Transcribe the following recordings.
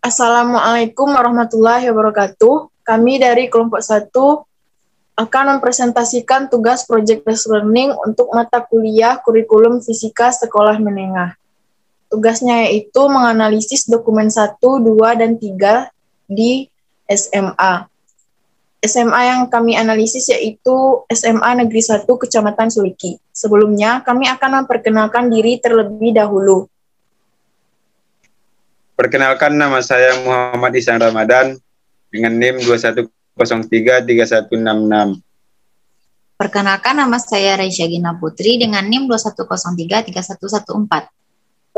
Assalamualaikum warahmatullahi wabarakatuh. Kami dari kelompok 1 akan mempresentasikan tugas project-based learning untuk mata kuliah kurikulum fisika sekolah menengah. Tugasnya yaitu menganalisis dokumen 1, 2, dan 3 di SMA. SMA yang kami analisis yaitu SMA Negeri 1 Kecamatan Suliki. Sebelumnya, kami akan memperkenalkan diri terlebih dahulu. Perkenalkan, nama saya Muhammad Ihsan Ramadan dengan NIM 21033166. Perkenalkan, nama saya Raisya Gina Putri dengan NIM 21033114.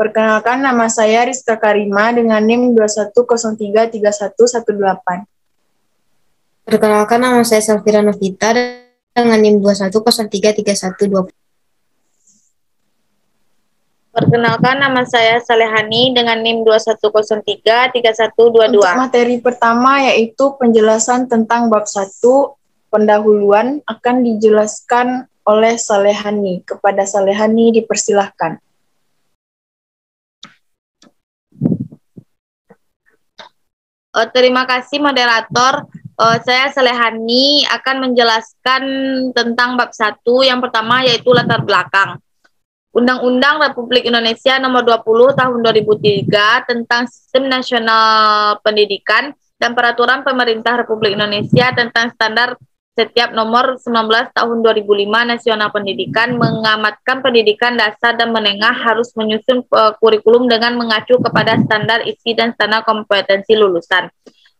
Perkenalkan, nama saya Rizka Karima dengan NIM 21033118. Perkenalkan, nama saya Safira Novita dengan NIM 21033120. Perkenalkan, nama saya Salehani dengan NIM 21033122. Untuk materi pertama yaitu penjelasan tentang bab 1, pendahuluan akan dijelaskan oleh Salehani. Kepada Salehani dipersilahkan. Terima kasih moderator. Saya Salehani akan menjelaskan tentang bab 1 yang pertama yaitu latar belakang. Undang-Undang Republik Indonesia Nomor 20 Tahun 2003 tentang Sistem Nasional Pendidikan dan Peraturan Pemerintah Republik Indonesia tentang Standar Setiap Nomor 19 Tahun 2005 Nasional Pendidikan mengamatkan pendidikan dasar dan menengah harus menyusun kurikulum dengan mengacu kepada standar isi dan standar kompetensi lulusan,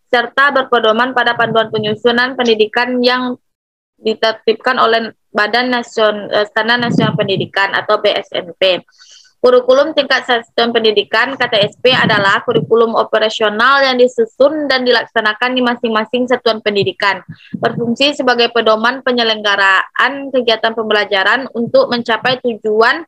serta berpedoman pada panduan penyusunan pendidikan yang ditertibkan oleh Badan Standar Nasional Pendidikan atau BSNP. Kurikulum tingkat satuan pendidikan KTSP adalah kurikulum operasional yang disusun dan dilaksanakan di masing-masing satuan pendidikan, berfungsi sebagai pedoman penyelenggaraan kegiatan pembelajaran untuk mencapai tujuan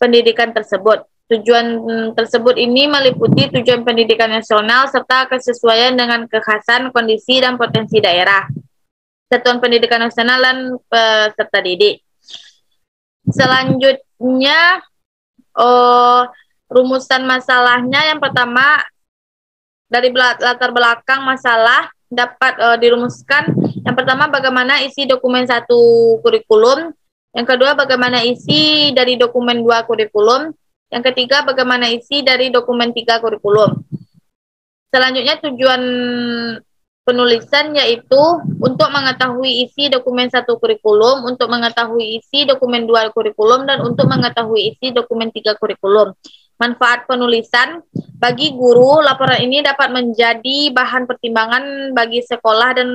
pendidikan tersebut. Tujuan tersebut ini meliputi tujuan pendidikan nasional serta kesesuaian dengan kekhasan, kondisi, dan potensi daerah, satuan pendidikan nasional, dan peserta didik. Selanjutnya, rumusan masalahnya yang pertama dari latar belakang masalah dapat dirumuskan. Yang pertama, bagaimana isi dokumen 1 kurikulum. Yang kedua, bagaimana isi dari dokumen 2 kurikulum. Yang ketiga, bagaimana isi dari dokumen 3 kurikulum. Selanjutnya, tujuan penulisan yaitu untuk mengetahui isi dokumen 1 kurikulum, untuk mengetahui isi dokumen 2 kurikulum, dan untuk mengetahui isi dokumen 3 kurikulum. Manfaat penulisan bagi guru, laporan ini dapat menjadi bahan pertimbangan bagi sekolah dan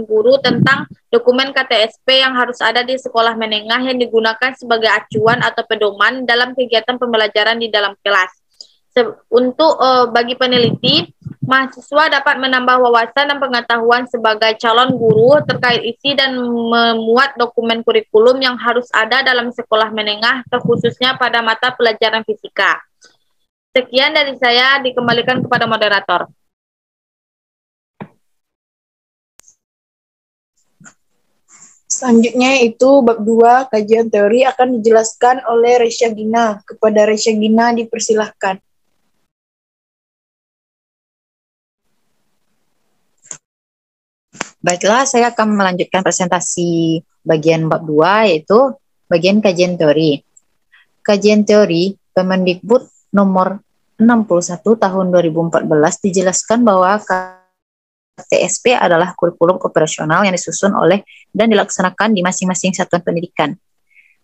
guru tentang dokumen KTSP yang harus ada di sekolah menengah yang digunakan sebagai acuan atau pedoman dalam kegiatan pembelajaran di dalam kelas. Untuk bagi peneliti, mahasiswa dapat menambah wawasan dan pengetahuan sebagai calon guru terkait isi dan memuat dokumen kurikulum yang harus ada dalam sekolah menengah, terkhususnya pada mata pelajaran fisika. Sekian dari saya, dikembalikan kepada moderator. Selanjutnya yaitu bab 2, kajian teori akan dijelaskan oleh Raisya Gina. Kepada Raisya Gina dipersilahkan. Baiklah, saya akan melanjutkan presentasi bagian bab 2, yaitu bagian kajian teori. Kajian teori Permendikbud nomor 61 tahun 2014 dijelaskan bahwa KTSP adalah kurikulum operasional yang disusun oleh dan dilaksanakan di masing-masing satuan pendidikan.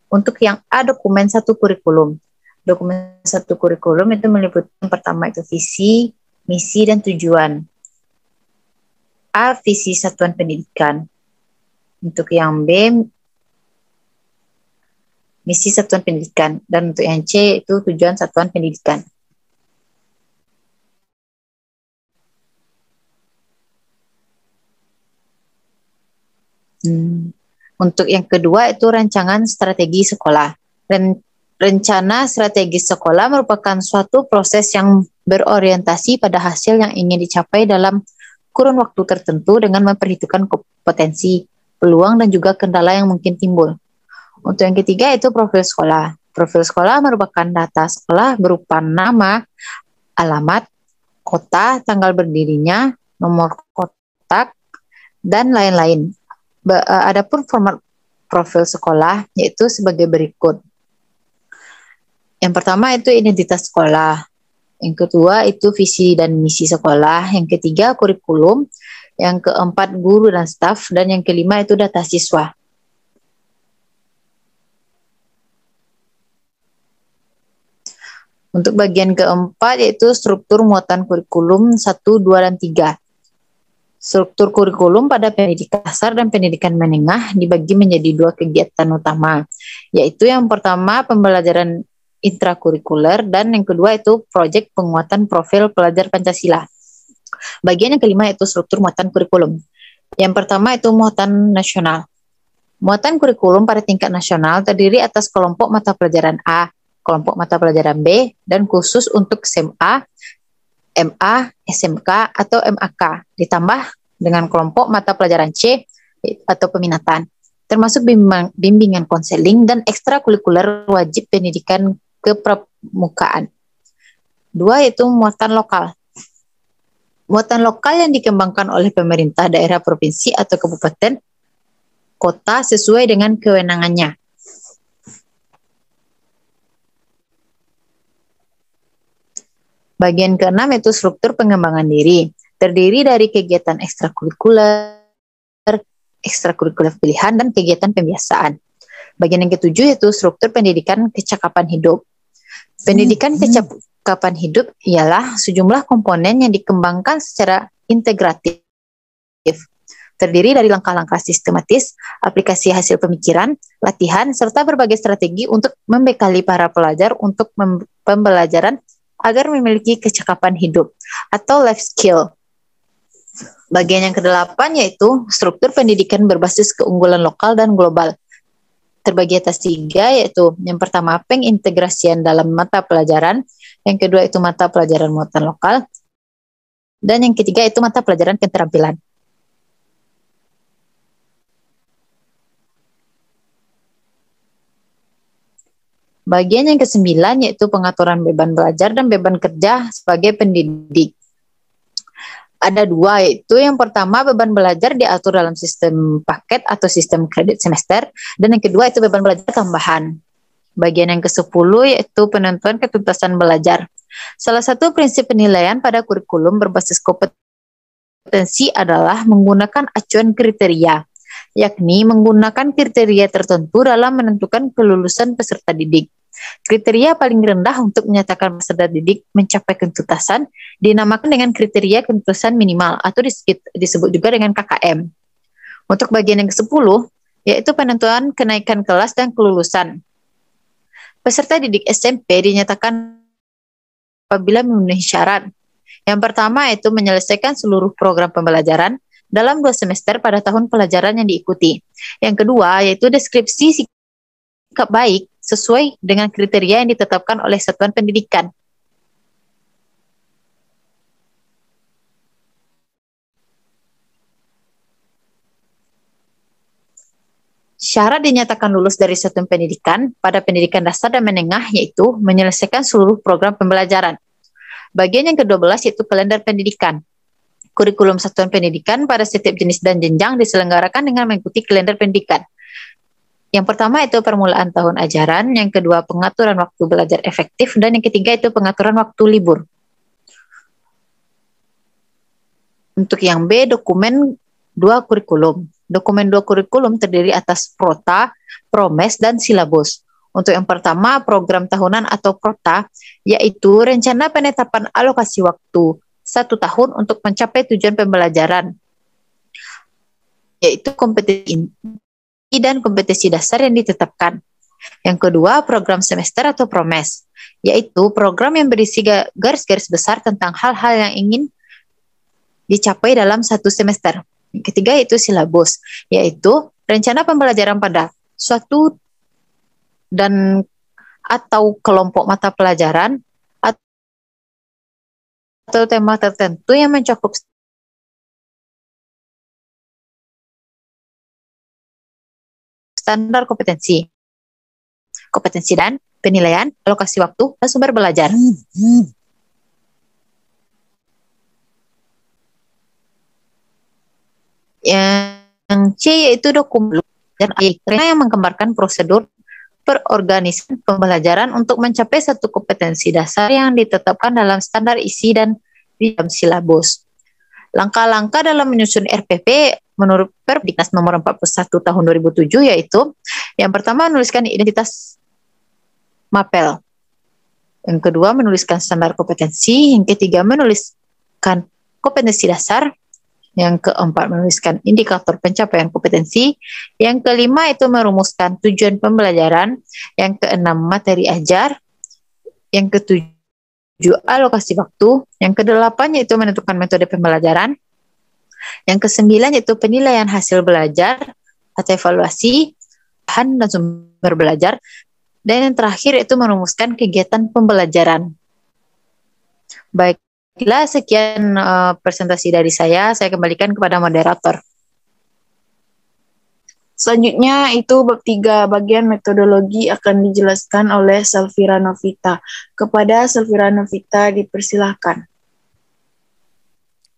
Untuk yang A, dokumen 1 kurikulum. Dokumen 1 kurikulum itu meliputi yang pertama itu visi, misi, dan tujuan. A, visi satuan pendidikan. Untuk yang B, misi satuan pendidikan. Dan untuk yang C, itu tujuan satuan pendidikan. Untuk yang kedua, itu rancangan strategi sekolah. Rencana strategi sekolah merupakan suatu proses yang berorientasi pada hasil yang ingin dicapai dalam kurun waktu tertentu dengan memperhitungkan potensi, peluang, dan juga kendala yang mungkin timbul. Untuk yang ketiga itu profil sekolah. Profil sekolah merupakan data sekolah berupa nama, alamat, kota, tanggal berdirinya, nomor kotak, dan lain-lain. Adapun format profil sekolah yaitu sebagai berikut. Yang pertama itu identitas sekolah. Yang kedua itu visi dan misi sekolah. Yang ketiga kurikulum. Yang keempat guru dan staf. Dan yang kelima itu data siswa. Untuk bagian keempat yaitu struktur muatan kurikulum 1, 2, dan 3. Struktur kurikulum pada pendidikan dasar dan pendidikan menengah dibagi menjadi 2 kegiatan utama, yaitu yang pertama pembelajaran intrakurikuler dan yang kedua itu proyek penguatan profil pelajar Pancasila. Bagian yang kelima itu struktur muatan kurikulum. Yang pertama itu muatan nasional. Muatan kurikulum pada tingkat nasional terdiri atas kelompok mata pelajaran A, kelompok mata pelajaran B, dan khusus untuk SMA, MA, SMK, atau MAK, ditambah dengan kelompok mata pelajaran C atau peminatan, termasuk bimbingan konseling dan ekstrakurikuler wajib pendidikan kepramukaan. 2 yaitu muatan lokal. Muatan lokal yang dikembangkan oleh pemerintah daerah provinsi atau kabupaten kota sesuai dengan kewenangannya. Bagian keenam yaitu struktur pengembangan diri. Terdiri dari kegiatan ekstrakurikuler pilihan, dan kegiatan pembiasaan. Bagian yang ketujuh yaitu struktur pendidikan kecakapan hidup. Pendidikan kecakapan hidup ialah sejumlah komponen yang dikembangkan secara integratif. Terdiri dari langkah-langkah sistematis, aplikasi hasil pemikiran, latihan, serta berbagai strategi untuk membekali para pelajar untuk pembelajaran agar memiliki kecakapan hidup atau life skill. Bagian yang kedelapan yaitu struktur pendidikan berbasis keunggulan lokal dan global. Terbagi atas 3 yaitu yang pertama pengintegrasian dalam mata pelajaran, yang kedua itu mata pelajaran muatan lokal, dan yang ketiga itu mata pelajaran keterampilan. Bagian yang ke-9 yaitu pengaturan beban belajar dan beban kerja sebagai pendidik. Ada 2 yaitu yang pertama beban belajar diatur dalam sistem paket atau sistem kredit semester, dan yang kedua itu beban belajar tambahan. Bagian yang ke-10 yaitu penentuan ketuntasan belajar. Salah satu prinsip penilaian pada kurikulum berbasis kompetensi adalah menggunakan acuan kriteria, yakni menggunakan kriteria tertentu dalam menentukan kelulusan peserta didik. Kriteria paling rendah untuk menyatakan peserta didik mencapai ketuntasan dinamakan dengan kriteria ketuntasan minimal atau disebut juga dengan KKM. Untuk bagian yang ke-10 yaitu penentuan kenaikan kelas dan kelulusan. Peserta didik SMP dinyatakan apabila memenuhi syarat. Yang pertama yaitu menyelesaikan seluruh program pembelajaran dalam 2 semester pada tahun pelajaran yang diikuti. Yang kedua yaitu deskripsi sikap baik sesuai dengan kriteria yang ditetapkan oleh satuan pendidikan. Syarat dinyatakan lulus dari satuan pendidikan pada pendidikan dasar dan menengah yaitu menyelesaikan seluruh program pembelajaran. Bagian yang ke-12 yaitu kalender pendidikan. Kurikulum satuan pendidikan pada setiap jenis dan jenjang diselenggarakan dengan mengikuti kalender pendidikan. Yang pertama itu permulaan tahun ajaran, yang kedua pengaturan waktu belajar efektif, dan yang ketiga itu pengaturan waktu libur. Untuk yang B, dokumen 2 kurikulum. Dokumen 2 kurikulum terdiri atas prota, promes, dan silabus. Untuk yang pertama, program tahunan atau prota, yaitu rencana penetapan alokasi waktu 1 tahun untuk mencapai tujuan pembelajaran, yaitu kompetensi dan kompetensi dasar yang ditetapkan. Yang kedua, program semester atau promes, yaitu program yang berisi garis-garis besar tentang hal-hal yang ingin dicapai dalam 1 semester. Yang ketiga itu silabus, yaitu rencana pembelajaran pada suatu dan atau kelompok mata pelajaran atau tema tertentu yang mencakup standar kompetensi dan penilaian, alokasi waktu, dan sumber belajar. Yang C yaitu dokumen dan yang menggambarkan prosedur perorganisasian pembelajaran untuk mencapai satu kompetensi dasar yang ditetapkan dalam standar isi dan di dalam silabus. Langkah-langkah dalam menyusun RPP menurut Perpdiknas nomor 41 tahun 2007 yaitu yang pertama menuliskan identitas mapel. Yang kedua menuliskan standar kompetensi, yang ketiga menuliskan kompetensi dasar, yang keempat menuliskan indikator pencapaian kompetensi, yang kelima itu merumuskan tujuan pembelajaran, yang keenam materi ajar, yang ketujuh alokasi waktu, yang kedelapan yaitu menentukan metode pembelajaran, yang kesembilan yaitu penilaian hasil belajar atau evaluasi, bahan dan sumber belajar, dan yang terakhir itu merumuskan kegiatan pembelajaran. Baiklah, sekian presentasi dari saya kembalikan kepada moderator. Selanjutnya itu bab 3 bagian metodologi akan dijelaskan oleh Selvira Novita. Kepada Selvira Novita dipersilahkan.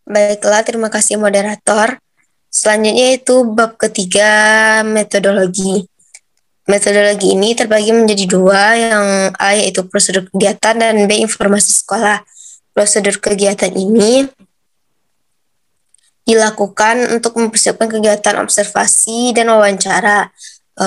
Baiklah, terima kasih moderator. Selanjutnya itu bab ketiga metodologi. Metodologi ini terbagi menjadi dua, yang A yaitu prosedur kegiatan dan B informasi sekolah. Prosedur kegiatan ini dilakukan untuk mempersiapkan kegiatan observasi dan wawancara,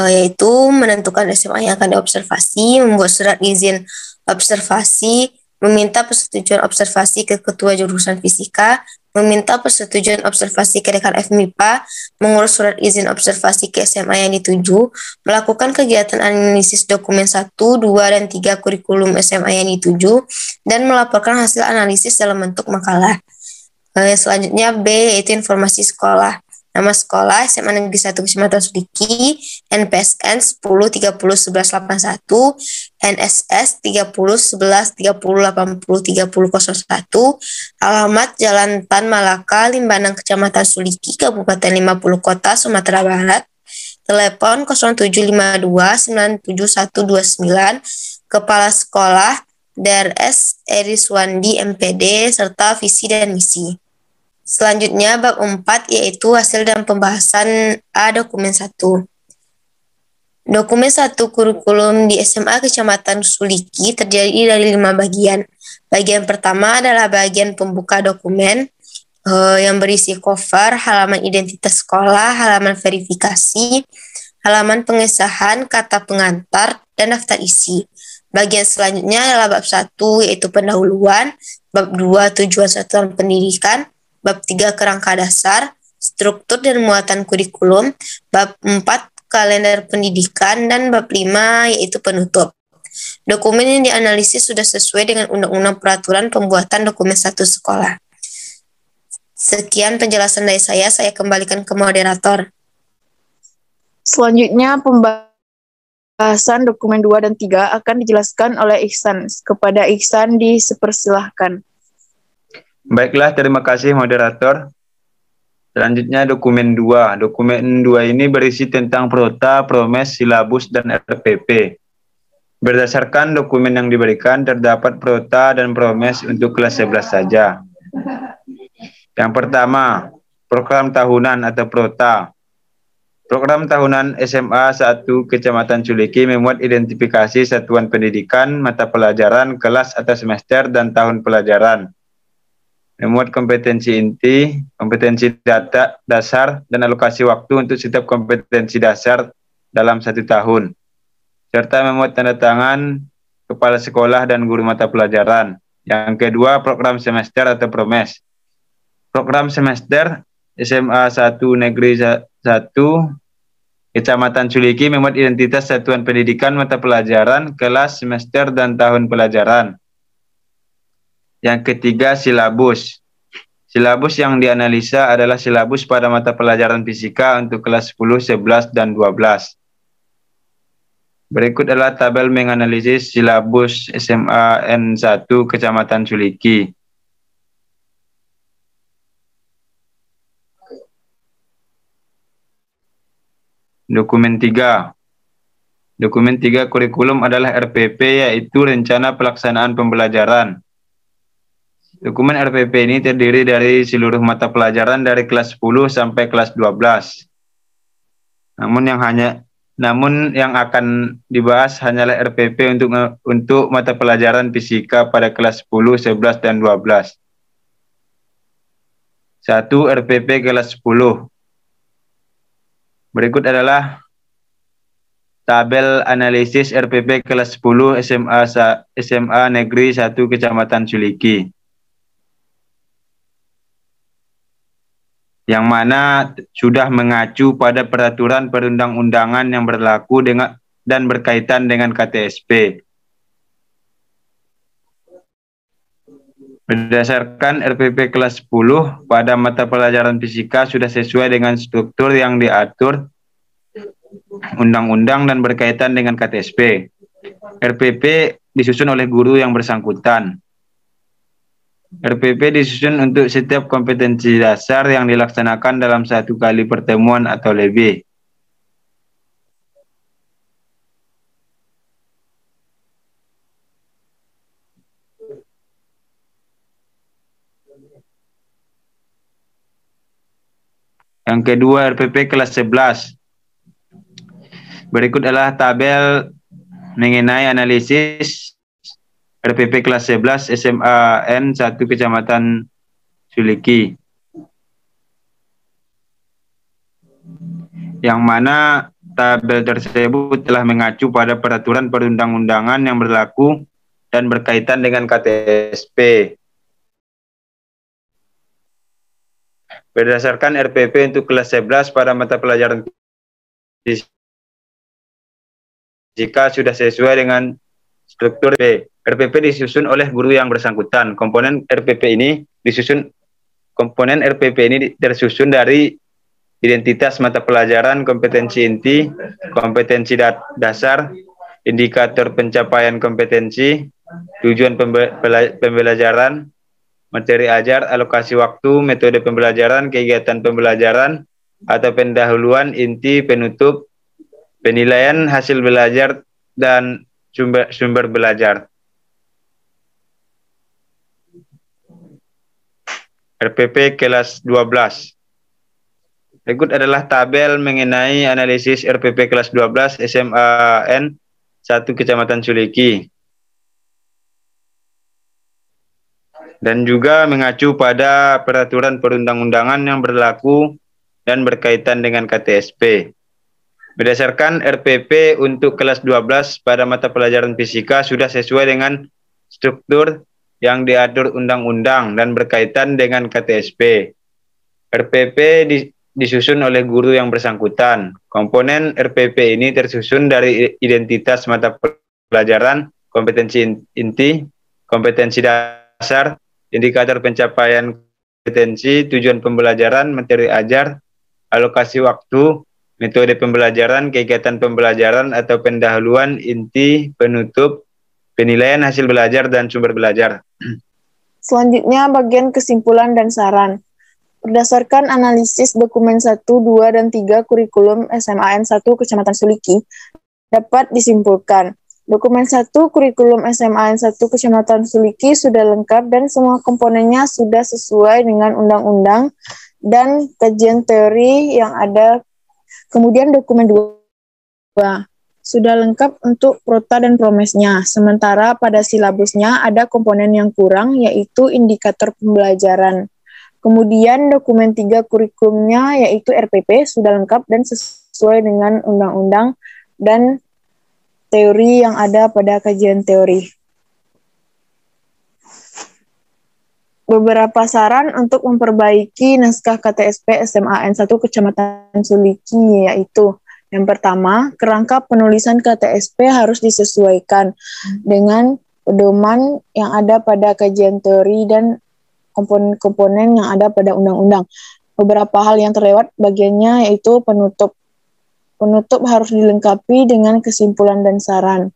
yaitu menentukan SMA yang akan diobservasi, membuat surat izin observasi, meminta persetujuan observasi ke ketua jurusan fisika, meminta persetujuan observasi ke dekan FMIPA, mengurus surat izin observasi ke SMA yang dituju, melakukan kegiatan analisis dokumen 1, 2, dan 3 kurikulum SMA yang dituju, dan melaporkan hasil analisis dalam bentuk makalah. Selanjutnya B yaitu informasi sekolah. Nama sekolah SMA Negeri 1 Kecamatan Suliki, NPSN 10 30 11 81, NSS 30 11 30 80 30 01, alamat Jalan Tan Malaka, Limbanang, Kecamatan Suliki, Kabupaten 50 Kota, Sumatera Barat, telepon 0752 97129, kepala sekolah DRS Eriswandi MPD, serta visi dan misi. Selanjutnya bab 4 yaitu hasil dan pembahasan A dokumen 1. Dokumen 1 kurikulum di SMA Kecamatan Suliki terdiri dari 5 bagian. Bagian pertama adalah bagian pembuka dokumen yang berisi cover, halaman identitas sekolah, halaman verifikasi, halaman pengesahan, kata pengantar, dan daftar isi. Bagian selanjutnya adalah bab 1 yaitu pendahuluan, bab 2 tujuan satuan pendidikan, bab 3 kerangka dasar, struktur dan muatan kurikulum, bab 4 kalender pendidikan, dan bab 5 yaitu penutup. Dokumen yang dianalisis sudah sesuai dengan Undang-Undang Peraturan Pembuatan Dokumen 1 Sekolah. Sekian penjelasan dari saya kembalikan ke moderator. Selanjutnya pembahasan dokumen 2 dan 3 akan dijelaskan oleh Ihsan. Kepada Ihsan dipersilahkan. Baiklah, terima kasih moderator. Selanjutnya dokumen 2. Dokumen 2 ini berisi tentang prota, promes, silabus, dan RPP. Berdasarkan dokumen yang diberikan, terdapat prota dan promes untuk kelas 11 saja. Yang pertama, program tahunan atau prota. Program tahunan SMA 1 Kecamatan Suliki memuat identifikasi satuan pendidikan, mata pelajaran, kelas atau semester, dan tahun pelajaran. Memuat kompetensi inti, kompetensi data dasar, dan alokasi waktu untuk setiap kompetensi dasar dalam 1 tahun. Serta memuat tanda tangan kepala sekolah dan guru mata pelajaran. Yang kedua, program semester atau promes. Program semester SMA 1 Negeri 1 Kecamatan Suliki memuat identitas satuan pendidikan, mata pelajaran, kelas, semester, dan tahun pelajaran. Yang ketiga, silabus. Silabus yang dianalisa adalah silabus pada mata pelajaran fisika untuk kelas 10, 11, dan 12. Berikut adalah tabel menganalisis silabus SMA N1 Kecamatan Suliki. Dokumen 3. Dokumen 3 kurikulum adalah RPP, yaitu Rencana Pelaksanaan Pembelajaran. Dokumen RPP ini terdiri dari seluruh mata pelajaran dari kelas 10 sampai kelas 12. Namun yang akan dibahas hanyalah RPP untuk mata pelajaran fisika pada kelas 10, 11, dan 12. 1. RPP kelas 10. Berikut adalah tabel analisis RPP kelas 10 SMA Negeri 1 Kecamatan Suliki, yang mana sudah mengacu pada peraturan perundang-undangan yang berlaku dan berkaitan dengan KTSP. Berdasarkan RPP kelas 10, pada mata pelajaran fisika sudah sesuai dengan struktur yang diatur undang-undang dan berkaitan dengan KTSP. RPP disusun oleh guru yang bersangkutan. RPP disusun untuk setiap kompetensi dasar yang dilaksanakan dalam 1 kali pertemuan atau lebih. Yang kedua, RPP kelas 11. Berikut adalah tabel mengenai analisis RPP kelas 11 SMA N1 Kecamatan Suliki, yang mana tabel tersebut telah mengacu pada peraturan perundang-undangan yang berlaku dan berkaitan dengan KTSP. Berdasarkan RPP untuk kelas 11 pada mata pelajaran fisika sudah sesuai dengan struktur RPP disusun oleh guru yang bersangkutan. Komponen RPP ini tersusun dari identitas mata pelajaran, kompetensi inti, kompetensi dasar, indikator pencapaian kompetensi, tujuan pembelajaran, materi ajar, alokasi waktu, metode pembelajaran, kegiatan pembelajaran, atau pendahuluan, inti, penutup, penilaian hasil belajar, dan sumber belajar. RPP kelas 12. Berikut adalah tabel mengenai analisis RPP kelas 12 SMA N1 Kecamatan Suliki, dan juga mengacu pada peraturan perundang-undangan yang berlaku dan berkaitan dengan KTSP. Berdasarkan RPP untuk kelas 12 pada mata pelajaran fisika sudah sesuai dengan struktur yang diatur undang-undang dan berkaitan dengan KTSP. RPP disusun oleh guru yang bersangkutan. Komponen RPP ini tersusun dari identitas mata pelajaran, kompetensi inti, kompetensi dasar, indikator pencapaian kompetensi, tujuan pembelajaran, materi ajar, alokasi waktu, metode pembelajaran, kegiatan pembelajaran atau pendahuluan, inti, penutup, penilaian hasil belajar, dan sumber belajar. Selanjutnya bagian kesimpulan dan saran. Berdasarkan analisis dokumen 1, 2, dan 3 kurikulum SMA N1 Kecamatan Suliki, dapat disimpulkan dokumen 1 kurikulum SMA N1 Kecamatan Suliki sudah lengkap dan semua komponennya sudah sesuai dengan undang-undang dan kajian teori yang ada. Kemudian dokumen 2 sudah lengkap untuk prota dan promesnya, sementara pada silabusnya ada komponen yang kurang, yaitu indikator pembelajaran. Kemudian dokumen 3 kurikulumnya, yaitu RPP, sudah lengkap dan sesuai dengan undang-undang dan teori yang ada pada kajian teori. Beberapa saran untuk memperbaiki naskah KTSP SMA N1 Kecamatan Suliki, yaitu yang pertama, kerangka penulisan KTSP harus disesuaikan dengan pedoman yang ada pada kajian teori dan komponen-komponen yang ada pada undang-undang. Beberapa hal yang terlewat bagiannya yaitu penutup. Penutup harus dilengkapi dengan kesimpulan dan saran.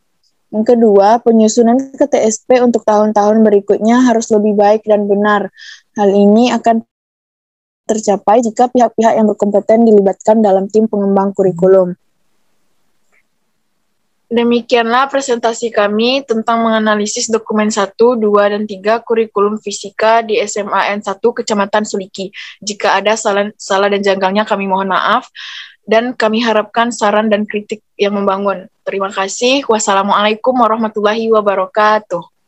Yang kedua, penyusunan KTSP untuk tahun-tahun berikutnya harus lebih baik dan benar. Hal ini akan tercapai jika pihak-pihak yang berkompeten dilibatkan dalam tim pengembang kurikulum. Demikianlah presentasi kami tentang menganalisis dokumen 1, 2, dan 3 kurikulum fisika di SMA N1 Kecamatan Suliki. Jika ada salah dan janggalnya kami mohon maaf, dan kami harapkan saran dan kritik yang membangun. Terima kasih. Wassalamualaikum warahmatullahi wabarakatuh.